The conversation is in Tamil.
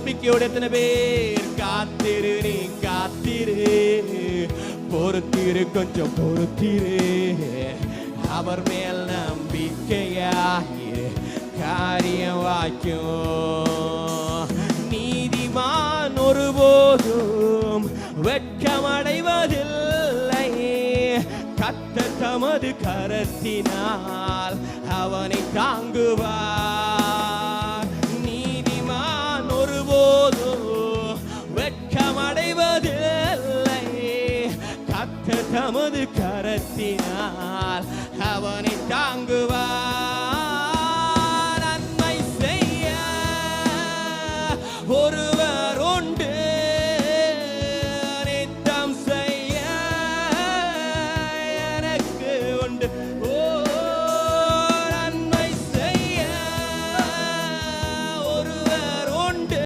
நம்பிக்கையோடு எத்தனை பேர் காத்திரு, நீ காத்திரு, பொறுத்திரு, கொஞ்சம் பொறுத்திரு, அவர் மேல் நம்பிக்கையாயிரு, காரியம் வாய்க்கும். நீதிமான் ஒருபோதும் வெட்கமடைவதில்லை, கர்த்தர் தமது கரத்தினால் அவனை தாங்குவார். நீதிமான் ஒருபோதும் வெட்கமடைவதில்லை, கர்த்தர் தமது கரத்தினால் அவனை தாங்குவார். நன்மை செய்ய ஒரு